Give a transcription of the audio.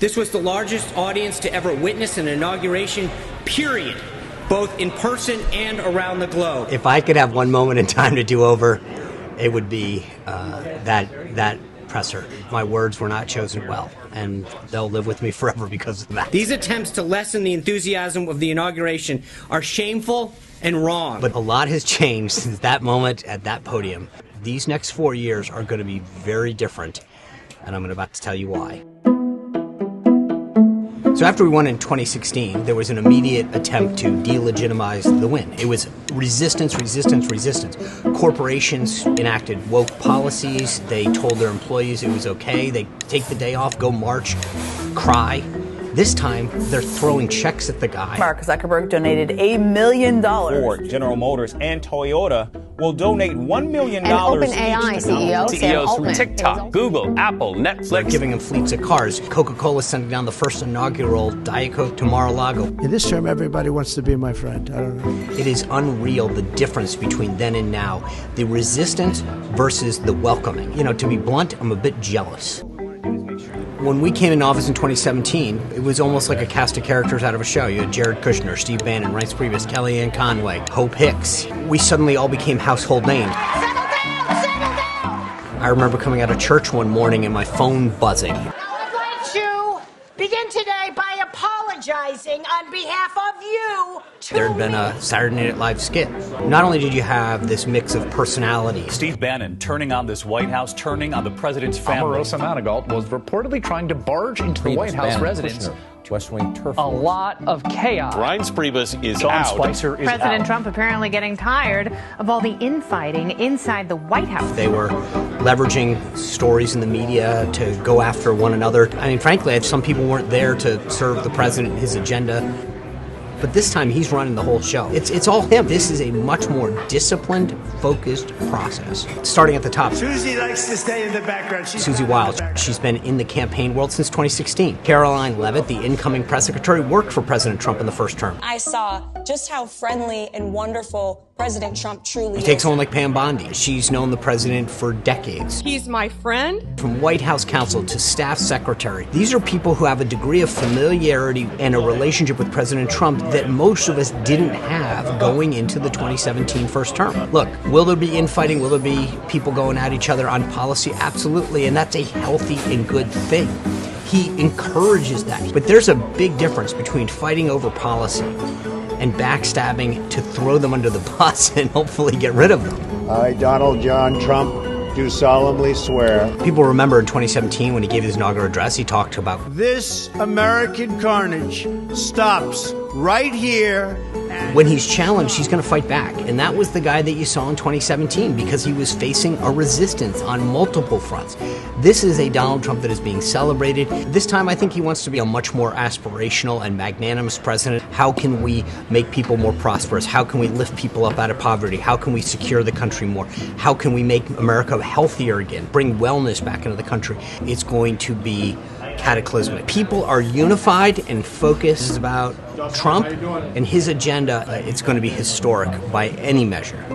This was the largest audience to ever witness an inauguration, period, both in person and around the globe. If I could have one moment in time to do over, it would be that presser. My words were not chosen well, and they'll live with me forever because of that. These attempts to lessen the enthusiasm of the inauguration are shameful and wrong. But a lot has changed since that moment at that podium. These next 4 years are going to be very different, and I'm about to tell you why. So after we won in 2016, there was an immediate attempt to delegitimize the win. It was resistance, resistance, resistance. Corporations enacted woke policies. They told their employees it was okay. They take the day off, go march, cry. This time, they're throwing checks at the guy. Mark Zuckerberg donated $1 million. Ford, General Motors, and Toyota will donate $1 million. And OpenAI CEOs from TikTok, Google, Apple, Netflix. They're giving them fleets of cars. Coca-Cola sending down the first inaugural Diet Coke to Mar-a-Lago. In this term, everybody wants to be my friend. I don't know. It is unreal, the difference between then and now. The resistance versus the welcoming. You know, to be blunt, I'm a bit jealous. When we came in office in 2017, it was almost like a cast of characters out of a show. You had Jared Kushner, Steve Bannon, Reince Priebus, Kellyanne Conway, Hope Hicks. We suddenly all became household names. Settle down! Settle down! I remember coming out of church one morning and my phone buzzing. I'd like to begin today by apologizing on behalf of you. There had been a Saturday Night Live skit. Not only did you have this mix of personality. Steve Bannon turning on this White House, turning on the president's family. Omarosa Manigault was reportedly trying to barge into the White House residence. West Wing turf. A lot of chaos. Reince Priebus is Sean out. Spicer is President out. Trump apparently getting tired of all the infighting inside the White House. They were leveraging stories in the media to go after one another. I mean, frankly, some people weren't there to serve the president, his agenda. But this time, he's running the whole show. It's all him. This is a much more disciplined, focused process. Starting at the top. Susie likes to stay in the background. Susie Wild. She's been in the campaign world since 2016. Caroline Leavitt, the incoming press secretary, worked for President Trump in the first term. I saw just how friendly and wonderful President Trump truly is. You take someone like Pam Bondi. She's known the president for decades. He's my friend. From White House counsel to staff secretary, these are people who have a degree of familiarity and a relationship with President Trump that most of us didn't have going into the 2017 first term. Look, will there be infighting? Will there be people going at each other on policy? Absolutely, and that's a healthy and good thing. He encourages that. But there's a big difference between fighting over policy and backstabbing to throw them under the bus and hopefully get rid of them. I, Donald John Trump, do solemnly swear. People remember in 2017 when he gave his inaugural address, he talked about this American carnage stops right here. When he's challenged, he's going to fight back. And that was the guy that you saw in 2017 because he was facing a resistance on multiple fronts. This is a Donald Trump that is being celebrated. This time, I think he wants to be a much more aspirational and magnanimous president. How can we make people more prosperous? How can we lift people up out of poverty? How can we secure the country more? How can we make America healthier again? Bring wellness back into the country? It's going to be cataclysmic. People are unified and focused about Trump and his agenda. It's going to be historic by any measure.